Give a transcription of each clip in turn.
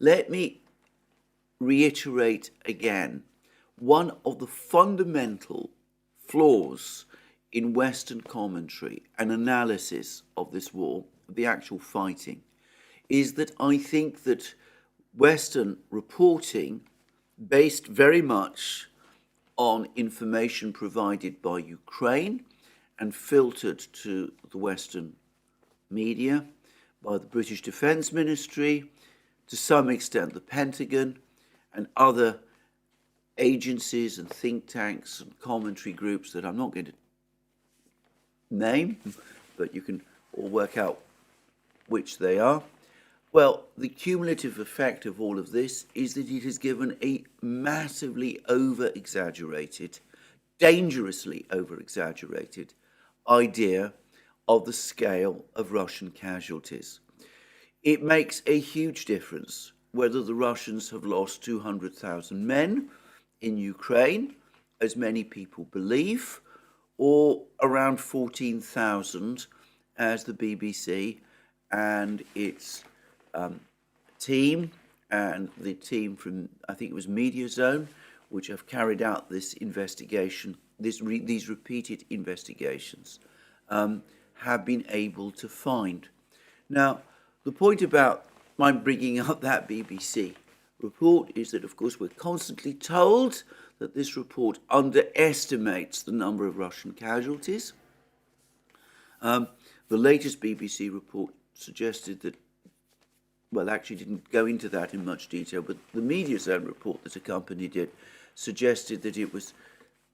Let me reiterate again, one of the fundamental flaws in Western commentary and analysis of this war, the actual fighting, is that I think that Western reporting, based very much on information provided by Ukraine and filtered to the Western media by the British Defence Ministry, to some extent the Pentagon and other agencies and think tanks and commentary groups that I'm not going to name, but you can all work out which they are. Well, the cumulative effect of all of this is that it has given a massively over-exaggerated, dangerously over-exaggerated idea of the scale of Russian casualties. It makes a huge difference whether the Russians have lost 200,000 men in Ukraine, as many people believe, or around 14,000, as the BBC and its team and the team from, I think it was Media Zone, which have carried out this investigation, these repeated investigations, have been able to find. Now, the point about my bringing up that BBC report is that, of course, we're constantly told that this report underestimates the number of Russian casualties. The latest BBC report suggested that, well, actually didn't go into that in much detail, but the Media Zone report that accompanied it suggested that it was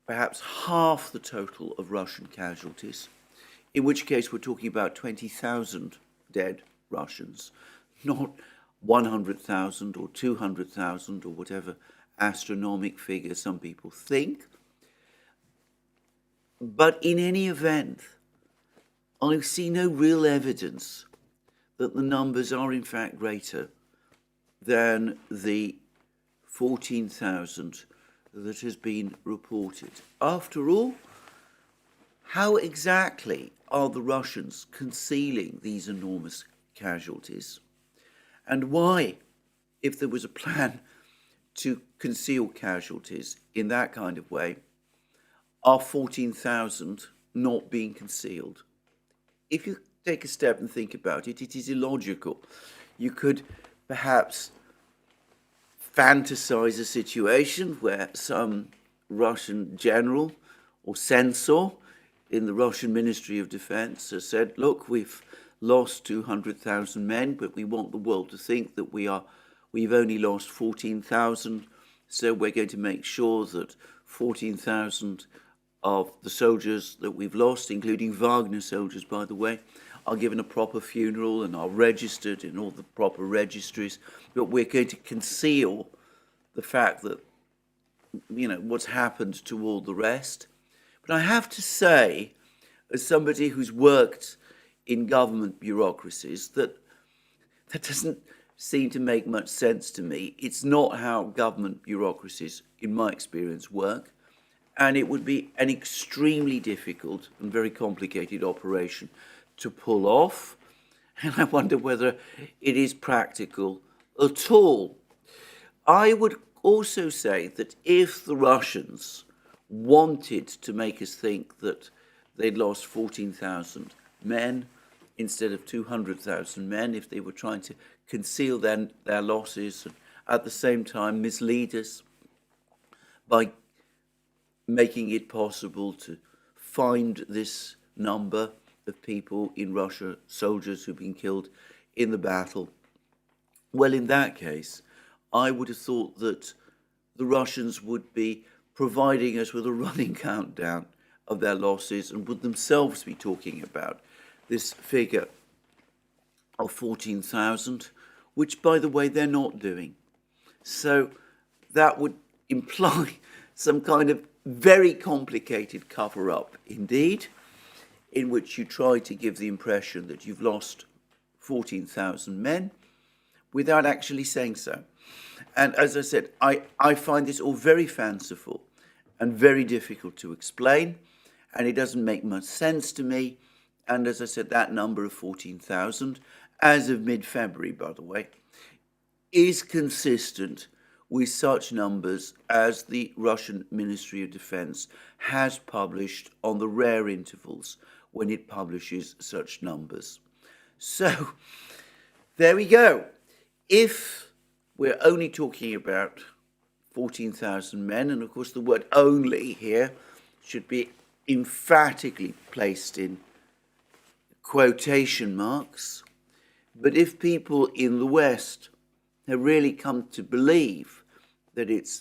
perhaps half the total of Russian casualties, in which case we're talking about 20,000 dead Russians, not 100,000 or 200,000 or whatever astronomical figure some people think. But in any event, I see no real evidence that the numbers are in fact greater than the 14,000 that has been reported. After all, how exactly are the Russians concealing these enormous casualties? And why, if there was a plan to conceal casualties in that kind of way, are 14,000 not being concealed? If you take a step and think about it, it is illogical. You could perhaps fantasize a situation where some Russian general or censor in the Russian Ministry of Defense has said, look, we've lost 200,000 men, but we want the world to think that we've only lost 14,000, so we're going to make sure that 14,000 of the soldiers that we've lost, including Wagner soldiers, by the way, are given a proper funeral and are registered in all the proper registries, but we're going to conceal the fact that, what's happened to all the rest. But I have to say, as somebody who's worked in government bureaucracies, that doesn't seem to make much sense to me. It's not how government bureaucracies, in my experience, work. And it would be an extremely difficult and very complicated operation to pull off. And I wonder whether it is practical at all. I would also say that if the Russians wanted to make us think that they'd lost 14,000 men instead of 200,000 men, if they were trying to conceal their losses and at the same time mislead us by making it possible to find this number of people in Russia, soldiers who've been killed in the battle, well, in that case, I would have thought that the Russians would be providing us with a running countdown of their losses and would themselves be talking about this figure of 14,000, which, by the way, they're not doing. So that would imply some kind of very complicated cover-up indeed, in which you try to give the impression that you've lost 14,000 men without actually saying so. And as I said, I find this all very fanciful and very difficult to explain, and it doesn't make much sense to me. And as I said, that number of 14,000, as of mid-February, by the way, is consistent with such numbers as the Russian Ministry of Defense has published on the rare intervals when it publishes such numbers. So, there we go. If we're only talking about 14,000 men, and of course the word only here should be emphatically placed in quotation marks, but if people in the West have really come to believe that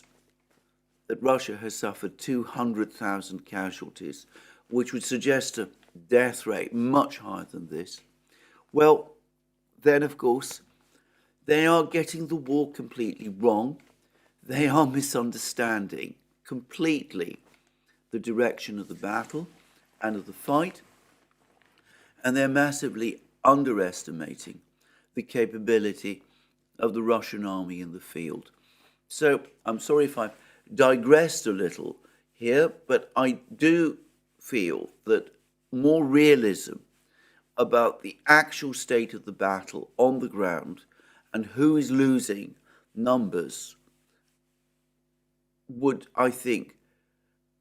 Russia has suffered 200,000 casualties, which would suggest a death rate much higher than this, well, then of course they are getting the war completely wrong. They are misunderstanding completely the direction of the battle and of the fight, and they're massively underestimating the capability of the Russian army in the field. So I'm sorry if I've digressed a little here, but I do feel that more realism about the actual state of the battle on the ground and who is losing numbers would, I think,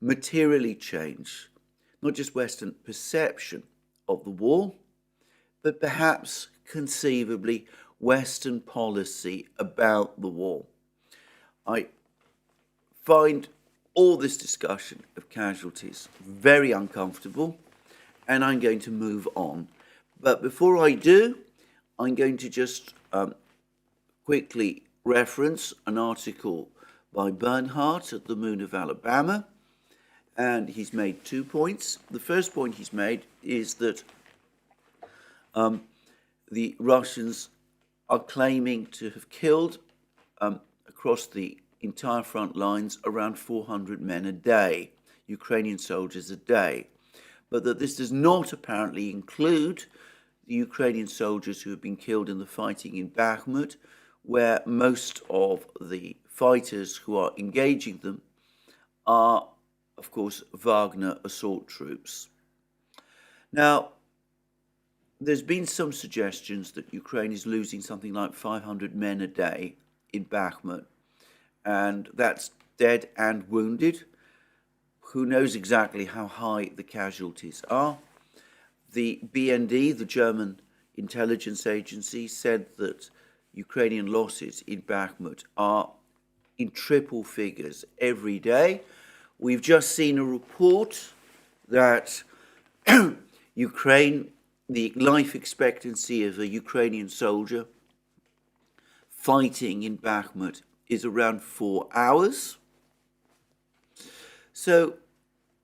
materially change not just Western perception of the war, but perhaps conceivably Western policy about the war. I find all this discussion of casualties very uncomfortable, and I'm going to move on. But before I do, I'm going to just quickly reference an article by Bernhardt at the Moon of Alabama, and he's made 2 points. The first point he's made is that the Russians are claiming to have killed across the entire front lines around 400 men a day, Ukrainian soldiers a day, but that this does not apparently include the Ukrainian soldiers who have been killed in the fighting in Bakhmut, where most of the fighters who are engaging them are, of course, Wagner assault troops. Now, there's been some suggestions that Ukraine is losing something like 500 men a day in Bakhmut, and that's dead and wounded. Who knows exactly how high the casualties are? The BND, the German intelligence agency, said that Ukrainian losses in Bakhmut are in triple figures every day. We've just seen a report that Ukraine, the life expectancy of a Ukrainian soldier fighting in Bakhmut is around 4 hours. So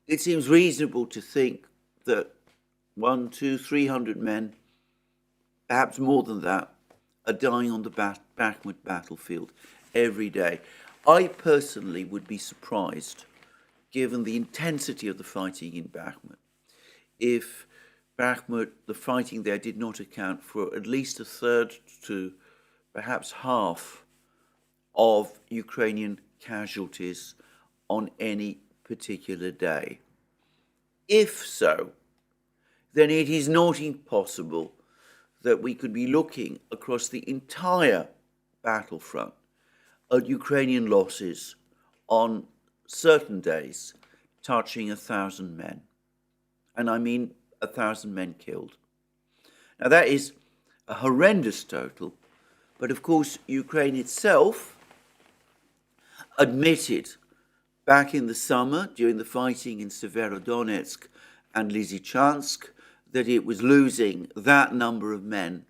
it seems reasonable to think that 100, 200, 300 men, perhaps more than that, are dying on the Bakhmut battlefield every day. I personally would be surprised, given the intensity of the fighting in Bakhmut, if Bakhmut, the fighting there, did not account for at least a third to perhaps half of Ukrainian casualties on any particular day. If so, then it is not impossible that we could be looking across the entire battlefront at Ukrainian losses on certain days touching 1,000 men. And I mean 1,000 men killed. Now that is a horrendous total, but of course Ukraine itself admitted back in the summer during the fighting in Severodonetsk and Lysychansk that it was losing that number of men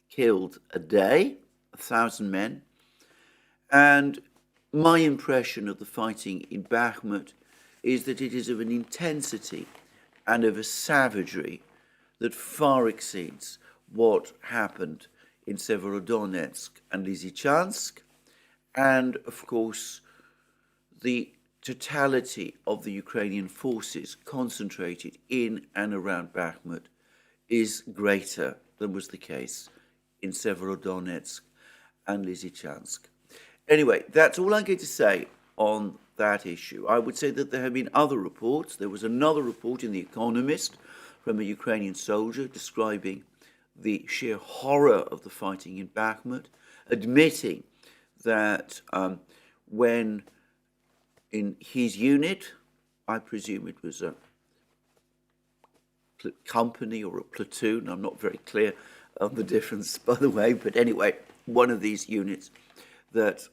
killed a day, 1,000 men. And my impression of the fighting in Bakhmut is that it is of an intensity and of a savagery that far exceeds what happened in Severodonetsk and Lysychansk, and of course the totality of the Ukrainian forces concentrated in and around Bakhmut is greater than was the case in Severodonetsk and Lysychansk. Anyway, that's all I'm going to say on that issue. I would say that there have been other reports. There was another report in The Economist from a Ukrainian soldier describing the sheer horror of the fighting in Bakhmut. admitting that when in his unit, I presume it was a company or a platoon, I'm not very clear on the difference, by the way, but anyway, one of these units, that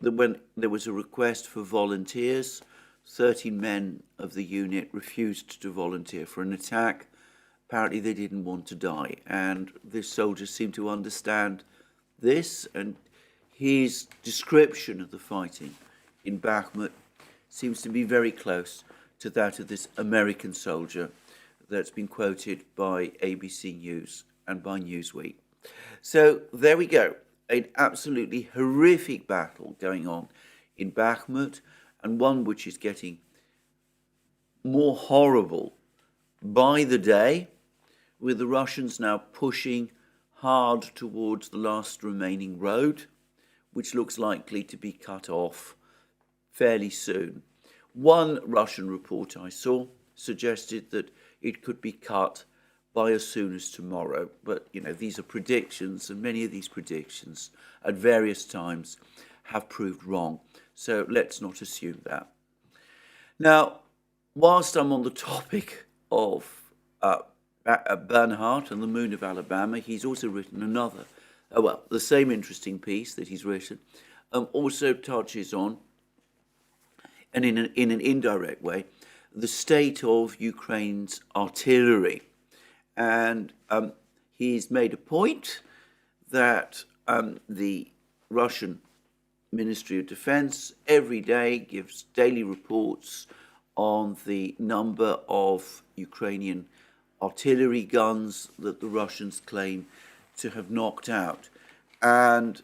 when there was a request for volunteers, 13 men of the unit refused to volunteer for an attack. Apparently they didn't want to die, and this soldier seemed to understand this, and his description of the fighting in Bakhmut seems to be very close to that of this American soldier that's been quoted by ABC News and by Newsweek. So there we go, an absolutely horrific battle going on in Bakhmut, and one which is getting more horrible by the day, with the Russians now pushing hard towards the last remaining road, which looks likely to be cut off fairly soon. One Russian report I saw suggested that it could be cut by as soon as tomorrow. But, you know, these are predictions, and many of these predictions at various times have proved wrong. So let's not assume that. Now, whilst I'm on the topic of Bernhardt and the Moon of Alabama, he's also written another, the same interesting piece that he's written, also touches on, and in an indirect way, the state of Ukraine's artillery. And he's made a point that the Russian Ministry of Defense every day gives daily reports on the number of Ukrainian artillery guns that the Russians claim to have knocked out. And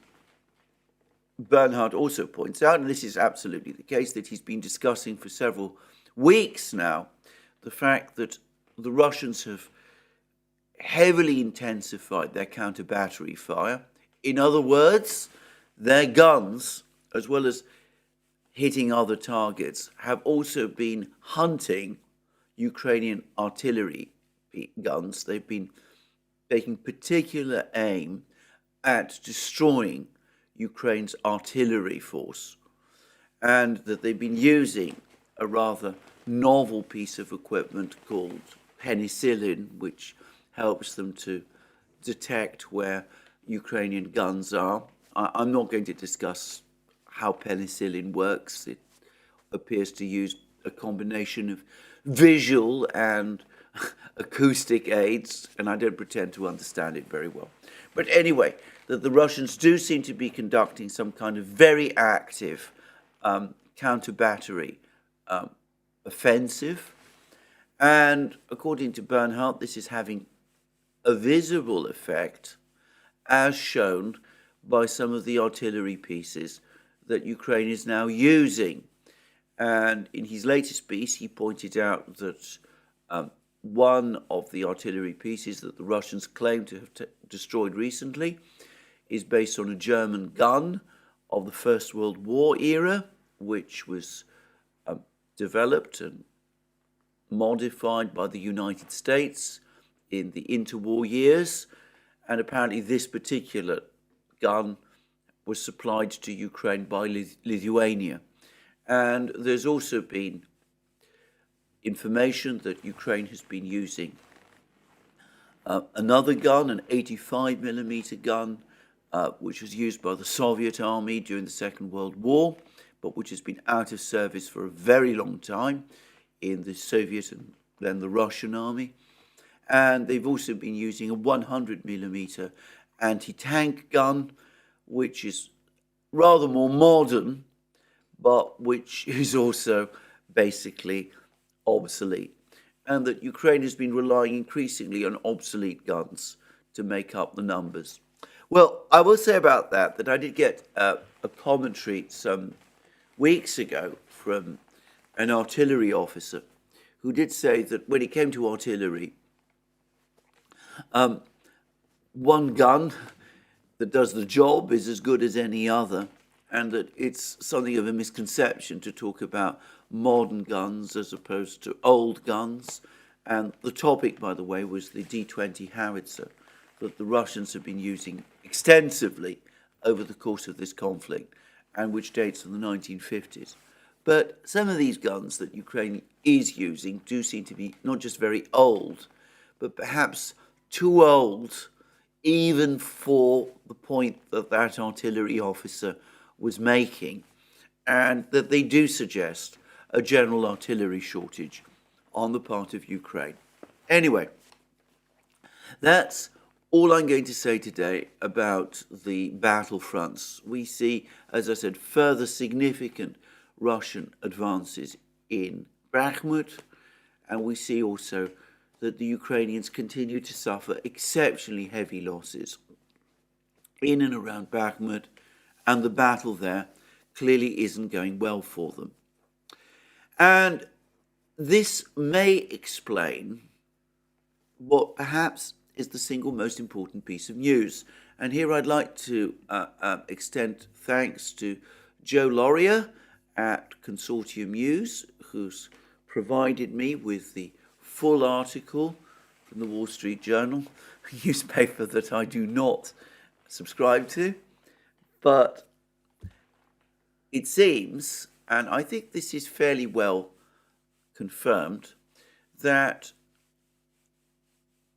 Bernhardt also points out, and this is absolutely the case, that he's been discussing for several weeks now the fact that the Russians have heavily intensified their counter-battery fire. In other words, their guns, as well as hitting other targets, have also been hunting Ukrainian artillery guns. They've been taking particular aim at destroying Ukraine's artillery force, and that they've been using a rather novel piece of equipment called penicillin, which helps them to detect where Ukrainian guns are. I'm not going to discuss how penicillin works. It appears to use a combination of visual and acoustic aids, and I don't pretend to understand it very well. But anyway, that the Russians do seem to be conducting some kind of very active counter-battery offensive. And according to Bernhardt, this is having a visible effect, as shown by some of the artillery pieces that Ukraine is now using. And in his latest piece, he pointed out that one of the artillery pieces that the Russians claim to have destroyed recently is based on a German gun of the First World War era, which was developed and modified by the United States in the interwar years. And apparently this particular gun was supplied to Ukraine by Lithuania. And there's also been information that Ukraine has been using another gun, an 85mm gun, which was used by the Soviet army during the Second World War, but which has been out of service for a very long time in the Soviet and then the Russian army. And they've also been using a 100mm anti-tank gun, which is rather more modern, but which is also basically obsolete. And that Ukraine has been relying increasingly on obsolete guns to make up the numbers. Well, I will say about that I did get a commentary some weeks ago from an artillery officer who did say that when it came to artillery, one gun that does the job is as good as any other, and that it's something of a misconception to talk about modern guns as opposed to old guns. And the topic, by the way, was the D-20 howitzer that the Russians have been using extensively over the course of this conflict, and which dates from the 1950s. But some of these guns that Ukraine is using do seem to be not just very old, but perhaps too old even for the point that that artillery officer was making, and that they do suggest a general artillery shortage on the part of Ukraine. Anyway, that's all I'm going to say today about the battlefronts. We see, as I said, further significant Russian advances in Bakhmut, and we see also that the Ukrainians continue to suffer exceptionally heavy losses in and around Bakhmut, and the battle there clearly isn't going well for them. And this may explain what perhaps is the single most important piece of news. And here I'd like to extend thanks to Joe Laurier at Consortium News, who's provided me with the full article from the Wall Street Journal, a newspaper that I do not subscribe to. But it seems, and I think this is fairly well confirmed, that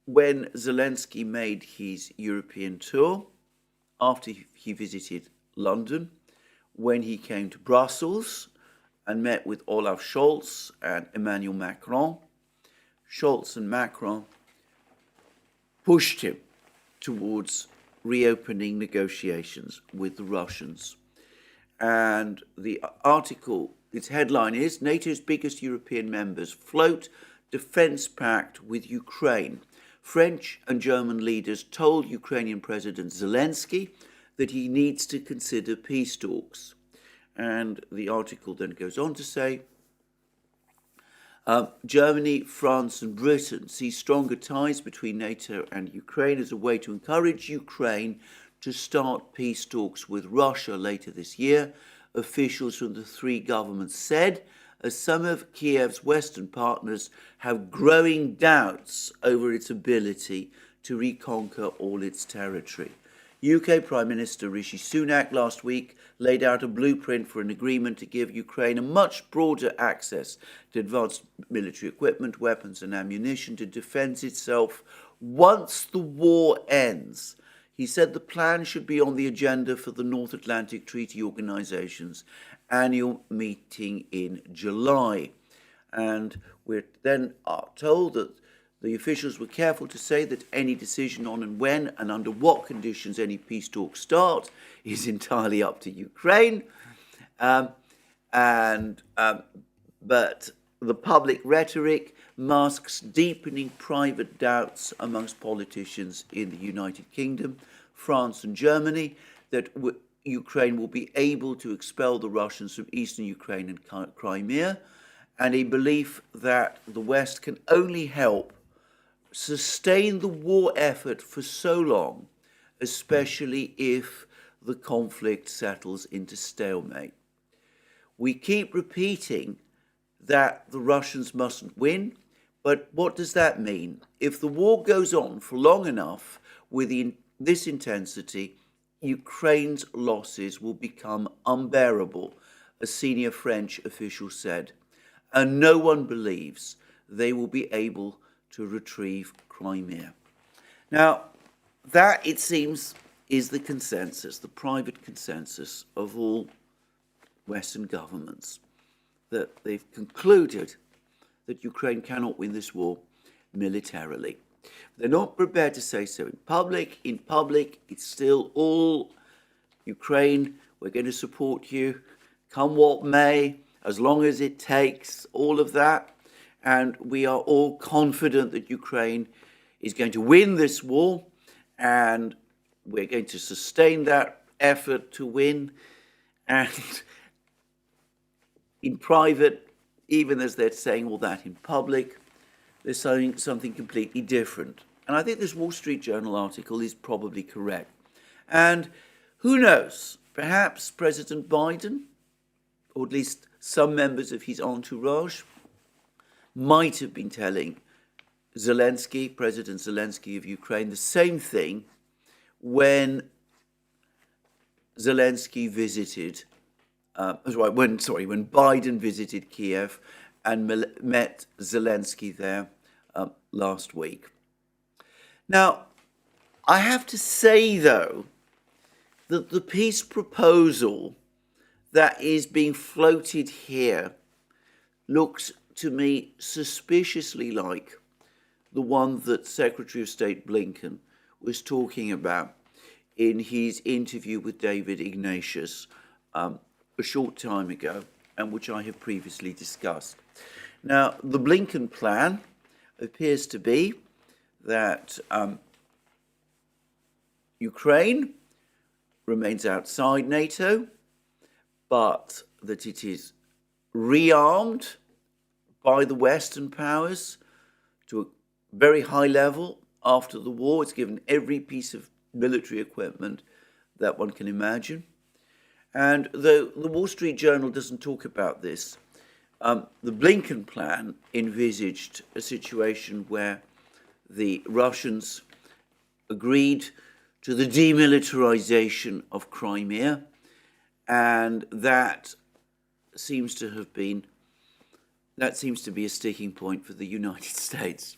when Zelensky made his European tour, after he visited London, when he came to Brussels and met with Olaf Scholz and Emmanuel Macron, Scholz and Macron pushed him towards reopening negotiations with the Russians. And the article, its headline is, NATO's biggest European members float defense pact with Ukraine. French and German leaders told Ukrainian President Zelensky that he needs to consider peace talks. And the article then goes on to say, Germany, France and Britain see stronger ties between NATO and Ukraine as a way to encourage Ukraine to start peace talks with Russia later this year, officials from the three governments said, as some of Kiev's Western partners have growing doubts over its ability to reconquer all its territory. UK Prime Minister Rishi Sunak last week laid out a blueprint for an agreement to give Ukraine a much broader access to advanced military equipment, weapons and ammunition to defend itself once the war ends. He said the plan should be on the agenda for the North Atlantic Treaty Organization's annual meeting in July. And we're then told that the officials were careful to say that any decision on and when and under what conditions any peace talks start is entirely up to Ukraine. But the public rhetoric masks deepening private doubts amongst politicians in the United Kingdom, France and Germany that Ukraine will be able to expel the Russians from eastern Ukraine and Crimea, and a belief that the West can only help sustain the war effort for so long, especially if the conflict settles into stalemate. We keep repeating that the Russians mustn't win, but what does that mean? If the war goes on for long enough with this intensity, Ukraine's losses will become unbearable, a senior French official said, and no one believes they will be able to retrieve Crimea. Now, that, it seems, is the consensus, the private consensus of all Western governments, that they've concluded that Ukraine cannot win this war militarily. They're not prepared to say so in public. In public, it's still all Ukraine, we're going to support you, come what may, as long as it takes, all of that. And we are all confident that Ukraine is going to win this war, and we're going to sustain that effort to win. And in private, even as they're saying all that in public, they're saying something completely different. And I think this Wall Street Journal article is probably correct. And who knows, perhaps President Biden, or at least some members of his entourage, might have been telling Zelensky, President Zelensky of Ukraine, the same thing when Zelensky visited, when Biden visited Kiev and met Zelensky there last week. Now, I have to say, though, that the peace proposal that is being floated here looks to me suspiciously like the one that Secretary of State Blinken was talking about in his interview with David Ignatius a short time ago, and which I have previously discussed. Now, the Blinken plan appears to be that Ukraine remains outside NATO, but that it is rearmed by the Western powers to a very high level after the war. It's given every piece of military equipment that one can imagine. And though the Wall Street Journal doesn't talk about this, the Blinken plan envisaged a situation where the Russians agreed to the demilitarization of Crimea, and that seems to be a sticking point for the United States.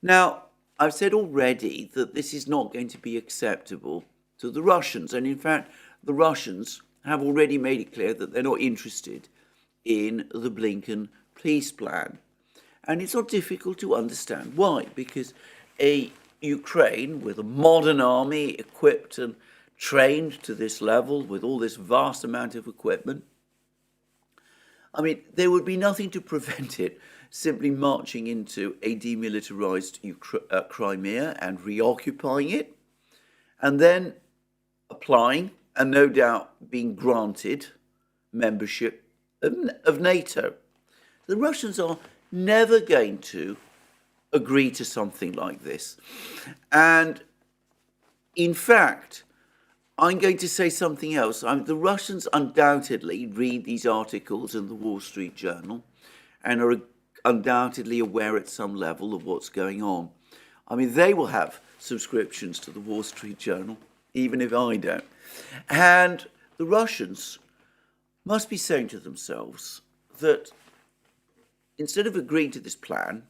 Now, I've said already that this is not going to be acceptable to the Russians, and in fact, the Russians have already made it clear that they're not interested in the Blinken peace plan. And it's not difficult to understand why, because a Ukraine with a modern army equipped and trained to this level with all this vast amount of equipment, I mean, there would be nothing to prevent it simply marching into a demilitarized Crimea and reoccupying it, and then applying and no doubt being granted membership of NATO. The Russians are never going to agree to something like this. And in fact, I'm going to say something else. The Russians undoubtedly read these articles in the Wall Street Journal and are undoubtedly aware at some level of what's going on. I mean, they will have subscriptions to the Wall Street Journal, even if I don't. And the Russians must be saying to themselves that instead of agreeing to this plan,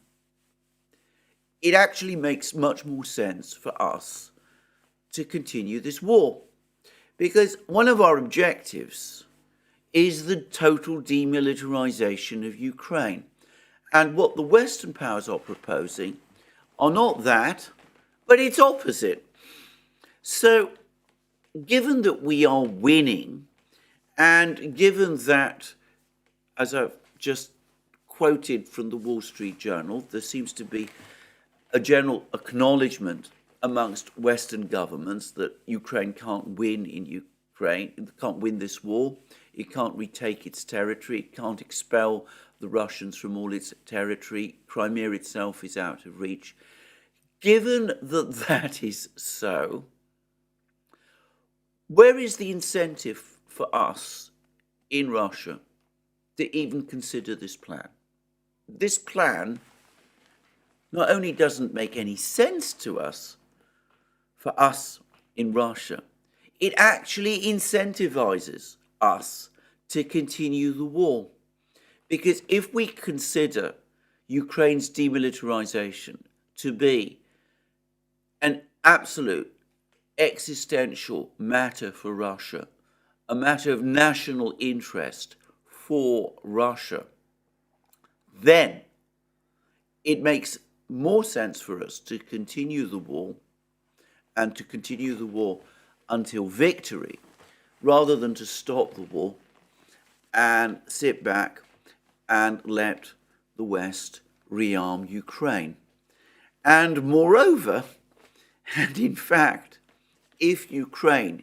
it actually makes much more sense for us to continue this war. Because one of our objectives is the total demilitarization of Ukraine. And what the Western powers are proposing are not that, but it's opposite. So, given that we are winning, and given that, as I've just quoted from the Wall Street Journal, there seems to be a general acknowledgement amongst Western governments that Ukraine can't win in Ukraine, it can't win this war, it can't retake its territory, it can't expel the Russians from all its territory, Crimea itself is out of reach. Given that that is so, where is the incentive for us in Russia to even consider this plan? This plan not only doesn't make any sense to us, for us in Russia, it actually incentivizes us to continue the war. Because if we consider Ukraine's demilitarization to be an absolute existential matter for Russia, a matter of national interest for Russia, then it makes more sense for us to continue the war and to continue the war until victory, rather than to stop the war and sit back and let the West rearm Ukraine. And moreover, and in fact, if Ukraine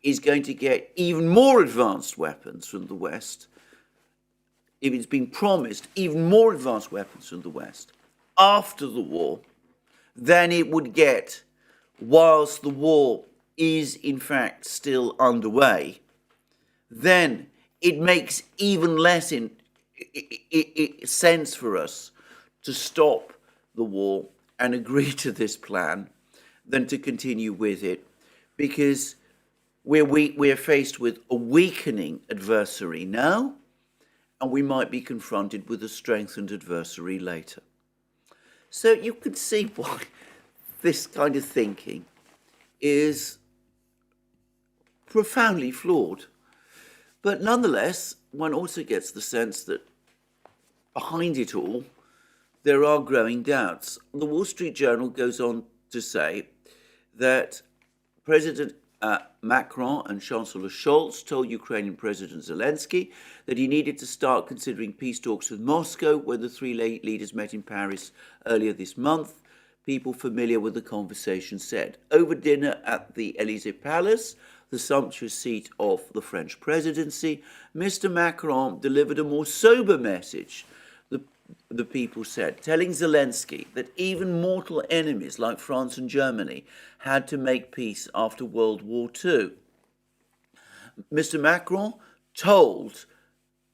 is going to get even more advanced weapons from the West, if it's been promised even more advanced weapons from the West after the war than it would get whilst the war is in fact still underway, then it makes even less sense for us to stop the war and agree to this plan than to continue with it, because we're faced with a weakening adversary now, and we might be confronted with a strengthened adversary later. So you can see why this kind of thinking is profoundly flawed. But nonetheless, one also gets the sense that behind it all, there are growing doubts. The Wall Street Journal goes on to say that President Macron and Chancellor Scholz told Ukrainian President Zelensky that he needed to start considering peace talks with Moscow when the three leaders met in Paris earlier this month. People familiar with the conversation said. Over dinner at the Élysée Palace, the sumptuous seat of the French presidency, Mr. Macron delivered a more sober message, the people said, telling Zelensky that even mortal enemies like France and Germany had to make peace after World War II. Mr. Macron told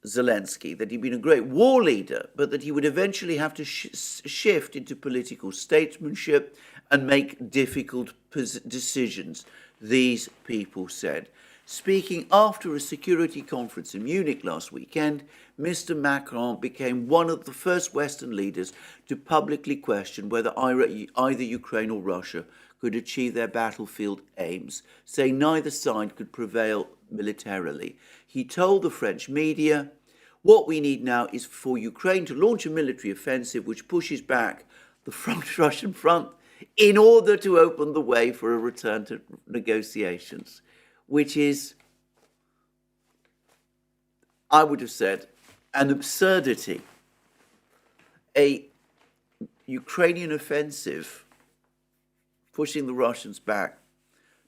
Zelensky that he'd been a great war leader, but that he would eventually have to shift into political statesmanship and make difficult decisions, these people said. Speaking after a security conference in Munich last weekend, Mr. Macron became one of the first Western leaders to publicly question whether either Ukraine or Russia could achieve their battlefield aims, saying neither side could prevail militarily. He told the French media, "What we need now is for Ukraine to launch a military offensive which pushes back the Russian front in order to open the way for a return to negotiations," which is, I would have said, an absurdity. A Ukrainian offensive pushing the Russians back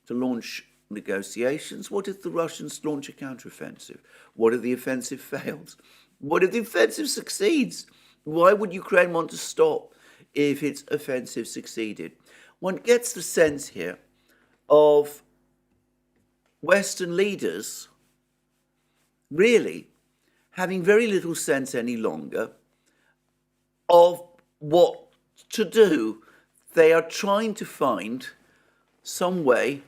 to launch negotiations. What if the Russians launch a counteroffensive? What if the offensive fails? What if the offensive succeeds? Why would Ukraine want to stop if its offensive succeeded? One gets the sense here of Western leaders really having very little sense any longer of what to do. They are trying to find some way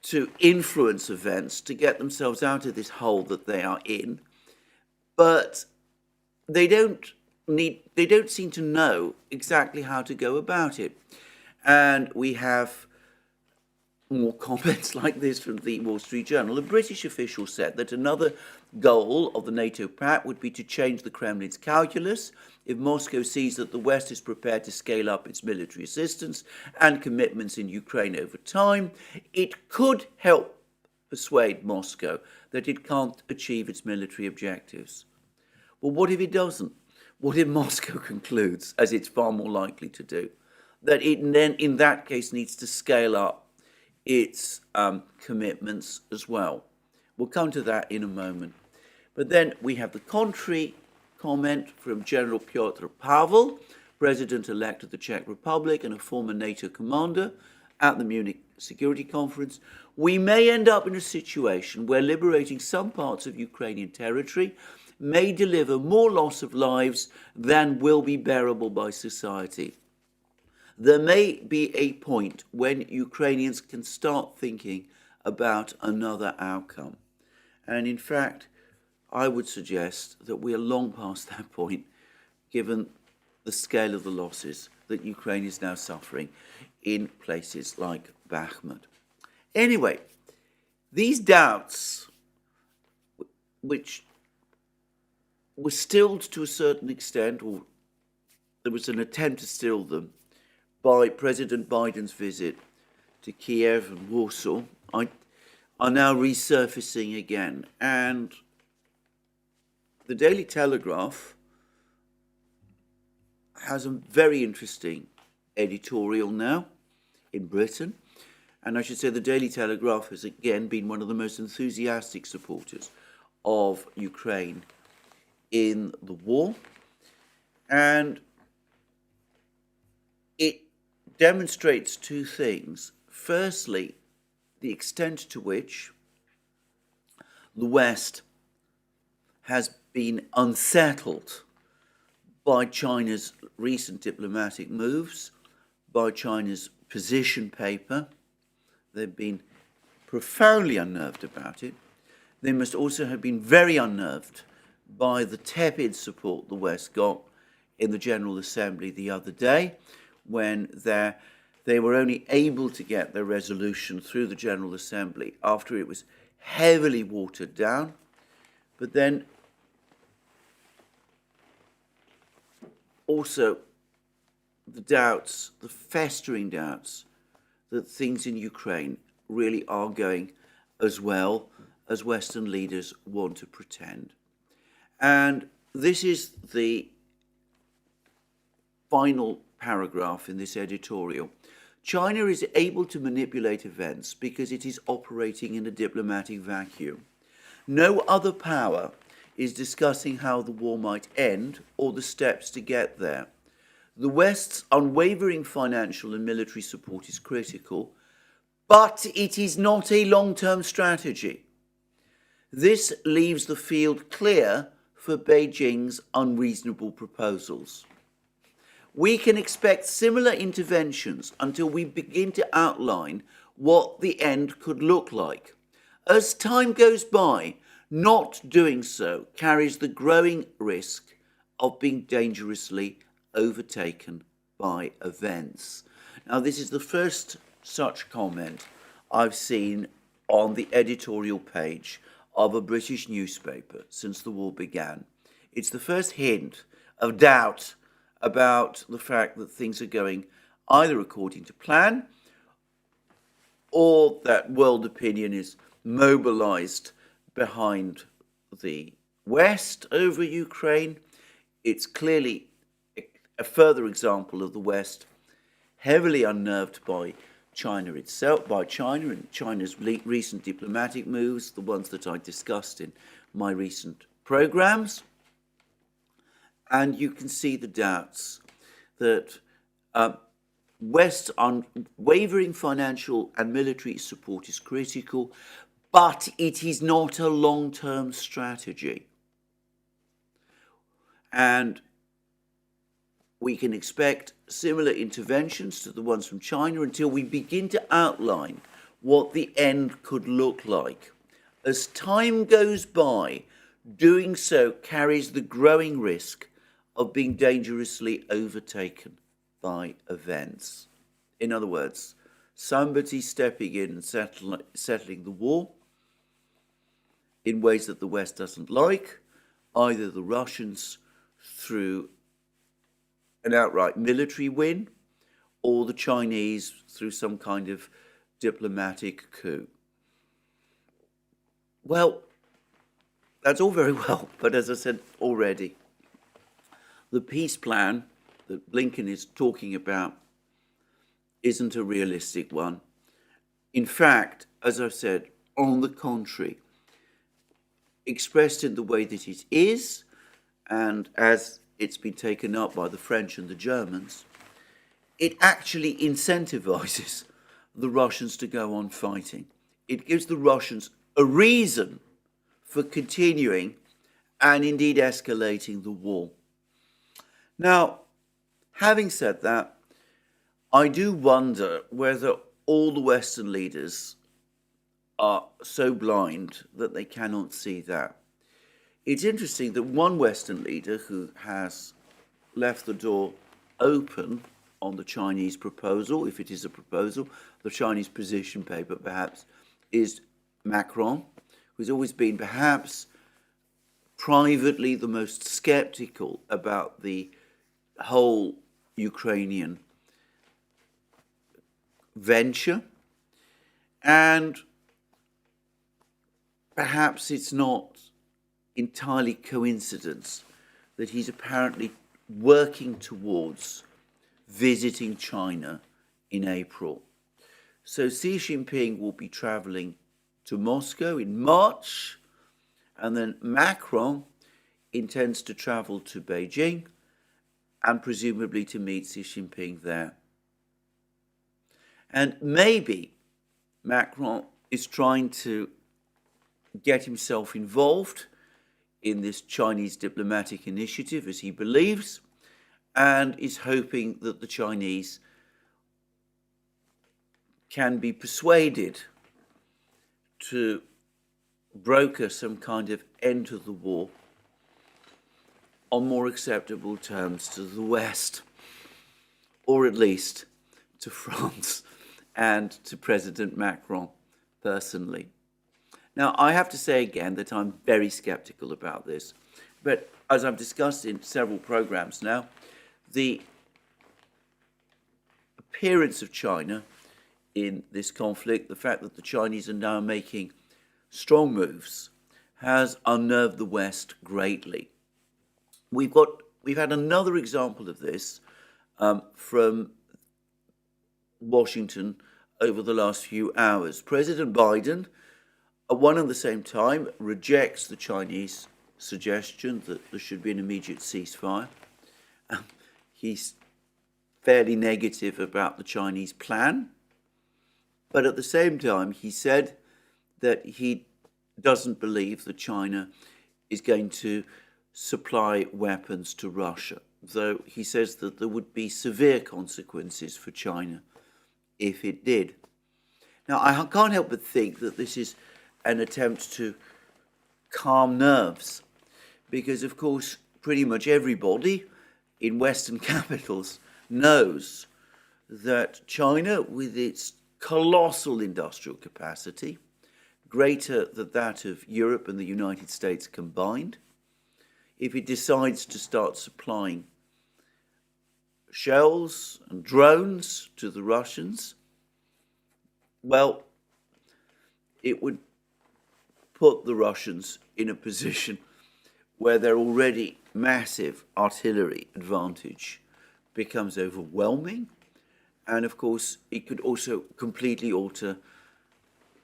to influence events, to get themselves out of this hole that they are in, but they don't seem to know exactly how to go about it. And we have more comments like this from the Wall Street Journal. A British official said that another goal of the NATO pact would be to change the Kremlin's calculus. If Moscow sees that the West is prepared to scale up its military assistance and commitments in Ukraine over time, it could help persuade Moscow that it can't achieve its military objectives. Well, what if it doesn't? What if Moscow concludes, as it's far more likely to do, that it then, in that case, needs to scale up its commitments as well? We'll come to that in a moment. But then we have the contrary comment from General Piotr Pavel, President-elect of the Czech Republic and a former NATO commander, at the Munich Security Conference. We may end up in a situation where liberating some parts of Ukrainian territory may deliver more loss of lives than will be bearable by society. There may be a point when Ukrainians can start thinking about another outcome. And in fact, I would suggest that we are long past that point, given the scale of the losses that Ukraine is now suffering in places like Bakhmut. Anyway, these doubts, which were stilled to a certain extent, or there was an attempt to still them, by President Biden's visit to Kiev and Warsaw, are now resurfacing again. And the Daily Telegraph has a very interesting editorial now in Britain. And I should say the Daily Telegraph has again been one of the most enthusiastic supporters of Ukraine in the war. And it demonstrates two things. Firstly, the extent to which the West has been unsettled by China's recent diplomatic moves, by China's position paper. They've been profoundly unnerved about it. They must also have been very unnerved by the tepid support the West got in the General Assembly the other day, when they were only able to get their resolution through the General Assembly after it was heavily watered down. But then also the doubts, the festering doubts, that things in Ukraine really are going as well as Western leaders want to pretend. And this is the final paragraph in this editorial. China is able to manipulate events because it is operating in a diplomatic vacuum. No other power is discussing how the war might end or the steps to get there. The West's unwavering financial and military support is critical, but it is not a long-term strategy. This leaves the field clear for Beijing's unreasonable proposals. We can expect similar interventions until we begin to outline what the end could look like. As time goes by, not doing so carries the growing risk of being dangerously overtaken by events. Now, this is the first such comment I've seen on the editorial page of a British newspaper since the war began. It's the first hint of doubt about the fact that things are going either according to plan or that world opinion is mobilized behind the West over Ukraine. It's clearly a further example of the West heavily unnerved by China itself, by China and China's recent diplomatic moves, the ones that I discussed in my recent programs. And you can see the doubts that West's unwavering financial and military support is critical, but it is not a long-term strategy. And we can expect similar interventions to the ones from China until we begin to outline what the end could look like. As time goes by, doing so carries the growing risk of being dangerously overtaken by events. In other words, somebody stepping in and settling the war in ways that the West doesn't like, either the Russians through an outright military win or the Chinese through some kind of diplomatic coup. Well, that's all very well, but as I said already, the peace plan that Blinken is talking about isn't a realistic one. In fact, as I've said, on the contrary, expressed in the way that it is, and as it's been taken up by the French and the Germans, it actually incentivizes the Russians to go on fighting. It gives the Russians a reason for continuing and indeed escalating the war. Now, having said that, I do wonder whether all the Western leaders are so blind that they cannot see that. It's interesting that one Western leader who has left the door open on the Chinese proposal, if it is a proposal, the Chinese position paper perhaps, is Macron, who's always been perhaps privately the most skeptical about the whole Ukrainian venture. And perhaps it's not entirely coincidence that he's apparently working towards visiting China in April. So Xi Jinping will be traveling to Moscow in March, and then Macron intends to travel to Beijing and presumably to meet Xi Jinping there. And maybe Macron is trying to get himself involved in this Chinese diplomatic initiative, as he believes, and is hoping that the Chinese can be persuaded to broker some kind of end to the war on more acceptable terms to the West, or at least to France and to President Macron personally. Now, I have to say again that I'm very skeptical about this, but as I've discussed in several programs now, the appearance of China in this conflict, the fact that the Chinese are now making strong moves, has unnerved the West greatly. We've had another example of this from Washington over the last few hours. President Biden, at one and the same time, rejects the Chinese suggestion that there should be an immediate ceasefire. He's fairly negative about the Chinese plan, but at the same time, he said that he doesn't believe that China is going to supply weapons to Russia, though he says that there would be severe consequences for China if it did. Now, I can't help but think that this is an attempt to calm nerves, because, of course, pretty much everybody in Western capitals knows that China, with its colossal industrial capacity, greater than that of Europe and the United States combined, if it decides to start supplying shells and drones to the Russians, well, it would put the Russians in a position where their already massive artillery advantage becomes overwhelming. And of course, it could also completely alter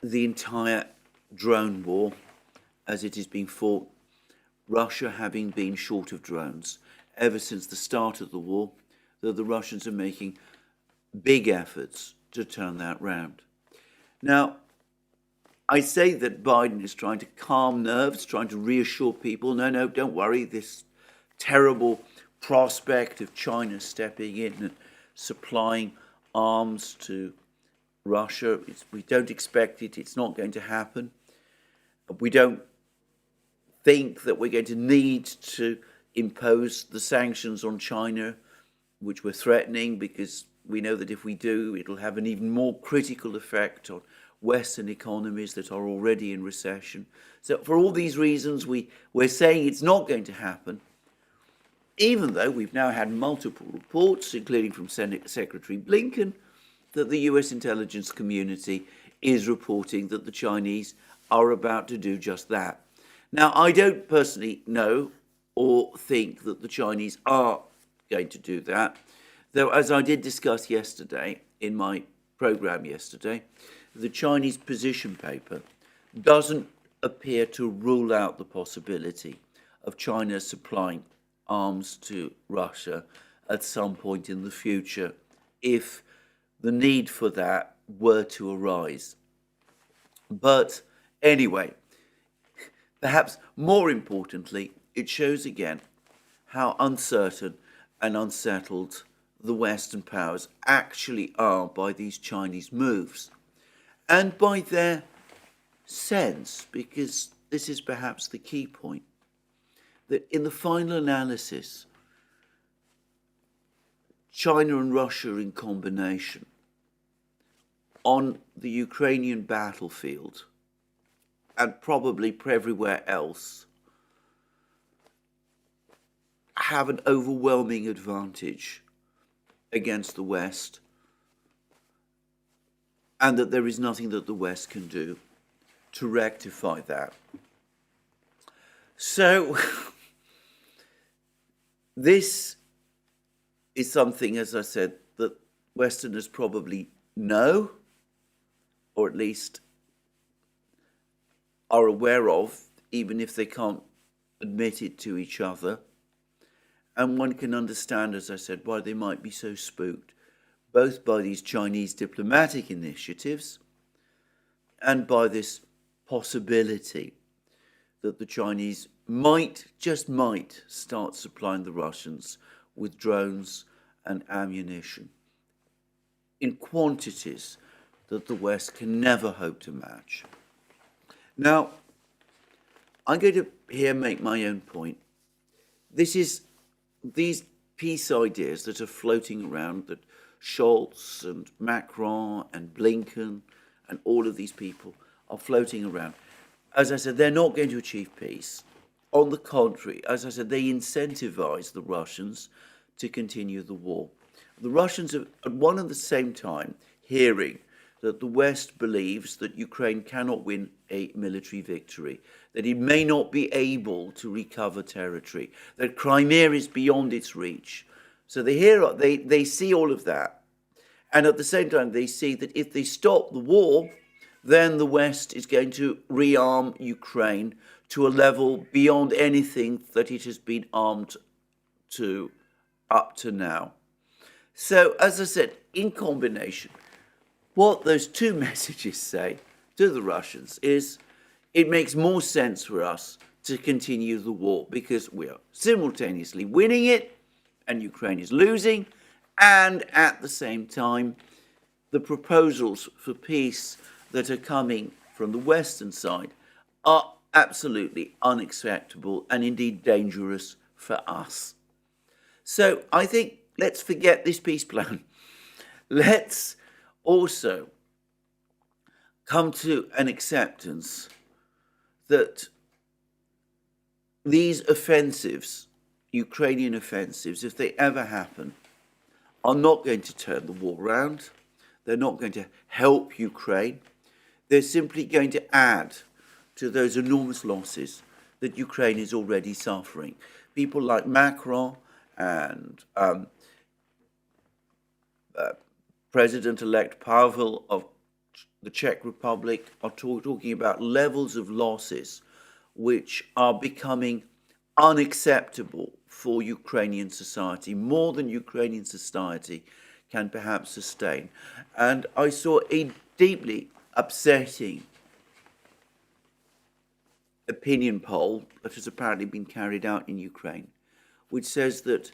the entire drone war as it is being fought, Russia having been short of drones ever since the start of the war, though the Russians are making big efforts to turn that round. Now, I say that Biden is trying to calm nerves, trying to reassure people, no, don't worry, this terrible prospect of China stepping in and supplying arms to Russia, we don't expect it, it's not going to happen. We don't think that we're going to need to impose the sanctions on China, which we're threatening, because we know that if we do, it'll have an even more critical effect on Western economies that are already in recession. So for all these reasons, we're saying it's not going to happen, even though we've now had multiple reports, including from Secretary Blinken, that the US intelligence community is reporting that the Chinese are about to do just that. Now, I don't personally know or think that the Chinese are going to do that, though as I did discuss yesterday, in my program yesterday, the Chinese position paper doesn't appear to rule out the possibility of China supplying arms to Russia at some point in the future, if the need for that were to arise. But anyway, perhaps more importantly, it shows again how uncertain and unsettled the Western powers actually are by these Chinese moves, and by their sense, because this is perhaps the key point, that in the final analysis, China and Russia in combination on the Ukrainian battlefield, and probably everywhere else, have an overwhelming advantage against the West, and that there is nothing that the West can do to rectify that. So, this is something, as I said, that Westerners probably know, or at least are aware of, even if they can't admit it to each other. And one can understand, as I said, why they might be so spooked, both by these Chinese diplomatic initiatives and by this possibility that the Chinese might, just might, start supplying the Russians with drones and ammunition in quantities that the West can never hope to match. Now, I'm going to here make my own point. These peace ideas that are floating around, that Scholz and Macron and Blinken and all of these people are floating around, as I said, they're not going to achieve peace. On the contrary, as I said, they incentivize the Russians to continue the war. The Russians are at one and the same time hearing that the West believes that Ukraine cannot win a military victory, that it may not be able to recover territory, that Crimea is beyond its reach. So they see all of that. And at the same time, they see that if they stop the war, then the West is going to rearm Ukraine to a level beyond anything that it has been armed to up to now. So, as I said, in combination, what those two messages say to the Russians is it makes more sense for us to continue the war because we are simultaneously winning it and Ukraine is losing, and at the same time, the proposals for peace that are coming from the Western side are absolutely unacceptable and indeed dangerous for us. So I think let's forget this peace plan. Let's also come to an acceptance that these offensives, Ukrainian offensives, if they ever happen, are not going to turn the war around. They're not going to help Ukraine. They're simply going to add to those enormous losses that Ukraine is already suffering. People like Macron and President-elect Pavel of the Czech Republic are talking about levels of losses which are becoming unacceptable for Ukrainian society, more than Ukrainian society can perhaps sustain. And I saw a deeply upsetting opinion poll that has apparently been carried out in Ukraine, which says that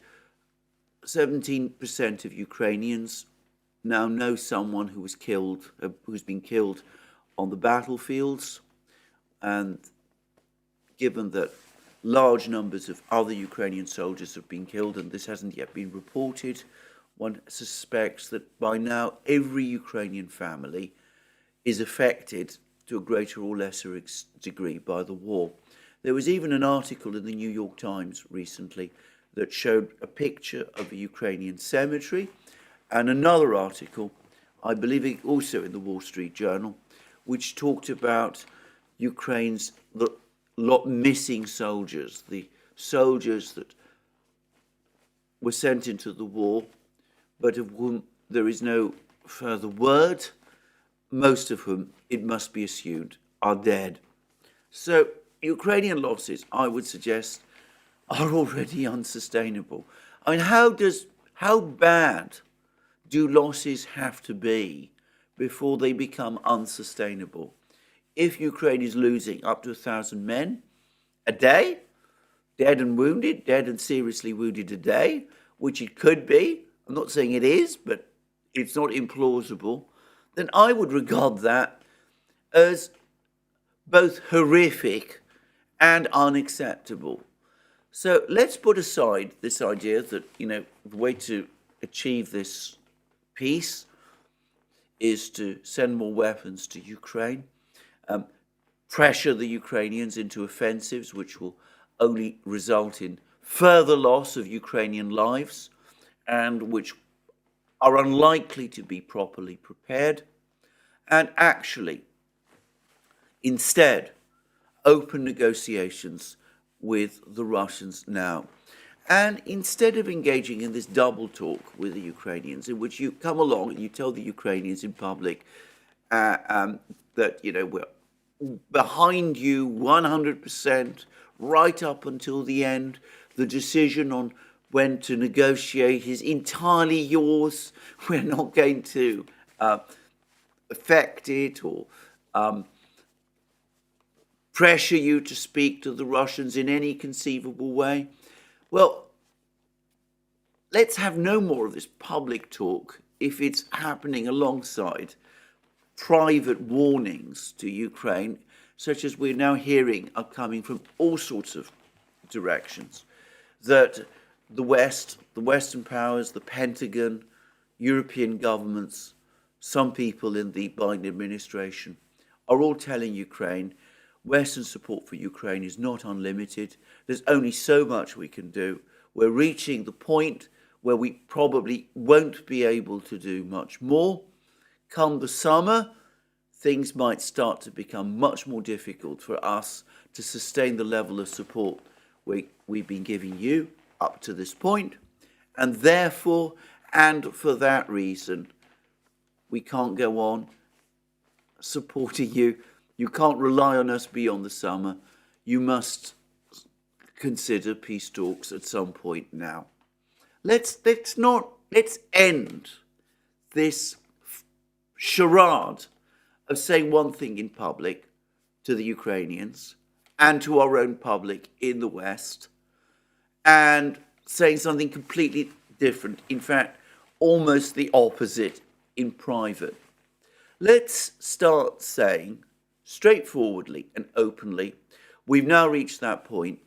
17% of Ukrainians now know someone who was killed, who's been killed on the battlefields, and given that large numbers of other Ukrainian soldiers have been killed, and this hasn't yet been reported, one suspects that by now every Ukrainian family is affected to a greater or lesser degree by the war. There was even an article in the New York Times recently that showed a picture of a Ukrainian cemetery, and another article, I believe also in the Wall Street Journal, which talked about Ukraine's missing soldiers, the soldiers that were sent into the war, but of whom there is no further word, most of whom, it must be assumed, are dead. So Ukrainian losses, I would suggest, are already unsustainable. I mean, how bad do losses have to be before they become unsustainable? If Ukraine is losing up to 1,000 men a day, dead and seriously wounded a day, which it could be, I'm not saying it is, but it's not implausible, then I would regard that as both horrific and unacceptable. So let's put aside this idea that, the way to achieve this peace is to send more weapons to Ukraine, pressure the Ukrainians into offensives which will only result in further loss of Ukrainian lives and which are unlikely to be properly prepared, and actually, instead, open negotiations with the Russians now. And instead of engaging in this double talk with the Ukrainians, in which you come along and you tell the Ukrainians in public that, we're behind you 100%, right up until the end, the decision on when to negotiate is entirely yours. We're not going to affect it or pressure you to speak to the Russians in any conceivable way. Well, let's have no more of this public talk if it's happening alongside private warnings to Ukraine, such as we're now hearing are coming from all sorts of directions, that the West, the Western powers, the Pentagon, European governments, some people in the Biden administration are all telling Ukraine Western support for Ukraine is not unlimited. There's only so much we can do. We're reaching the point where we probably won't be able to do much more. Come the summer, things might start to become much more difficult for us to sustain the level of support we've been giving you up to this point. And therefore, and for that reason, we can't go on supporting you. You can't rely on us beyond the summer. You must consider peace talks at some point now. Let's end this charade of saying one thing in public to the Ukrainians and to our own public in the West, and saying something completely different, in fact, almost the opposite in private. Let's start saying straightforwardly and openly, we've now reached that point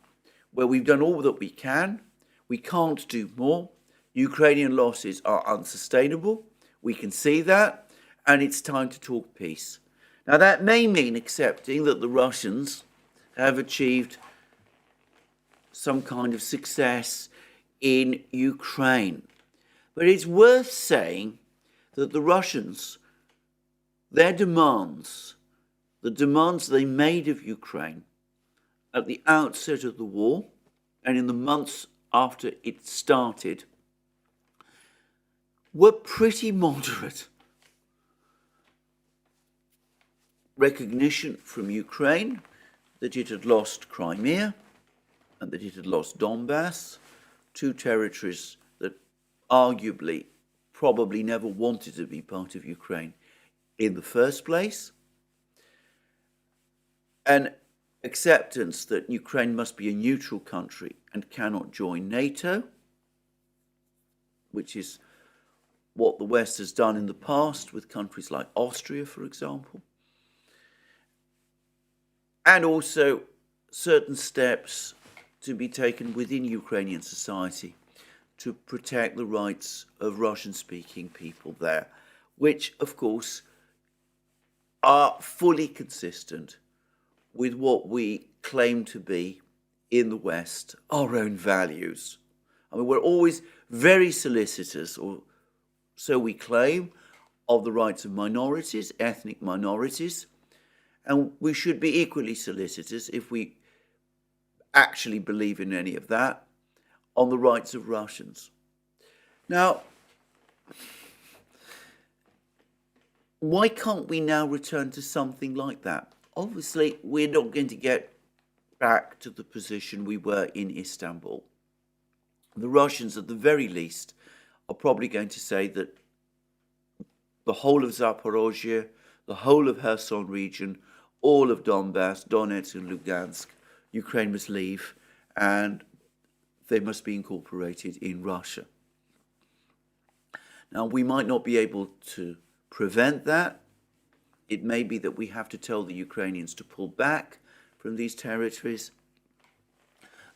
where we've done all that we can. We can't do more. Ukrainian losses are unsustainable. We can see that, and it's time to talk peace. Now, that may mean accepting that the Russians have achieved some kind of success in Ukraine. But it's worth saying that the Russians, their demands, the demands they made of Ukraine at the outset of the war and in the months after it started, were pretty moderate. Recognition from Ukraine that it had lost Crimea and that it had lost Donbass, two territories that arguably probably never wanted to be part of Ukraine in the first place. An acceptance that Ukraine must be a neutral country and cannot join NATO, which is what the West has done in the past with countries like Austria, for example. And also certain steps to be taken within Ukrainian society to protect the rights of Russian-speaking people there, which, of course, are fully consistent with what we claim to be in the West, our own values. I mean, we're always very solicitous, or so we claim, of the rights of minorities, ethnic minorities, and we should be equally solicitous, if we actually believe in any of that, on the rights of Russians. Now, why can't we now return to something like that? Obviously, we're not going to get back to the position we were in Istanbul. The Russians, at the very least, are probably going to say that the whole of Zaporozhye, the whole of Kherson region, all of Donbass, Donetsk and Lugansk, Ukraine must leave, and they must be incorporated in Russia. Now, we might not be able to prevent that. It may be that we have to tell the Ukrainians to pull back from these territories.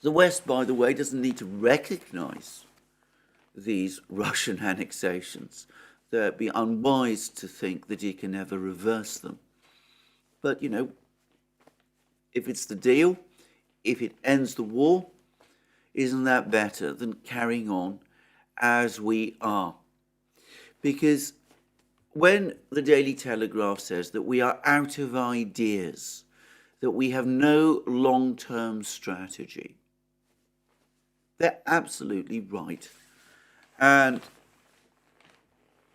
The West, by the way, doesn't need to recognize these Russian annexations. They'd be unwise to think that it can ever reverse them. But, you know, if it's the deal, if it ends the war, isn't that better than carrying on as we are? Because when the Daily Telegraph says that we are out of ideas, that we have no long-term strategy, they're absolutely right. And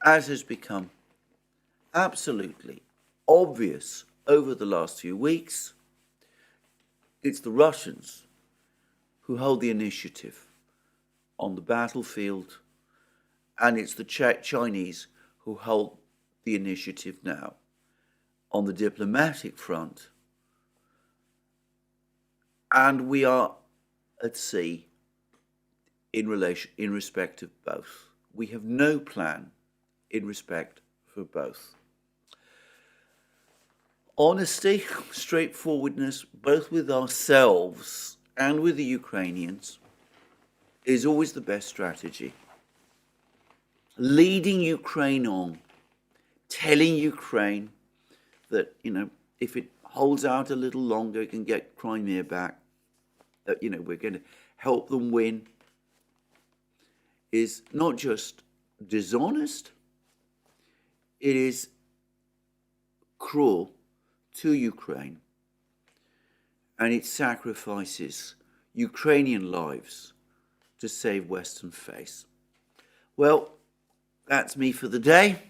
as has become absolutely obvious over the last few weeks, it's the Russians who hold the initiative on the battlefield, and it's the Chinese who hold the initiative now on the diplomatic front. And we are at sea in respect of both. We have no plan in respect for both. Honesty, straightforwardness, both with ourselves and with the Ukrainians, is always the best strategy. Leading Ukraine on, telling Ukraine that, if it holds out a little longer, it can get Crimea back, that, we're going to help them win, is not just dishonest, it is cruel to Ukraine, and it sacrifices Ukrainian lives to save Western face. Well, that's me for the day.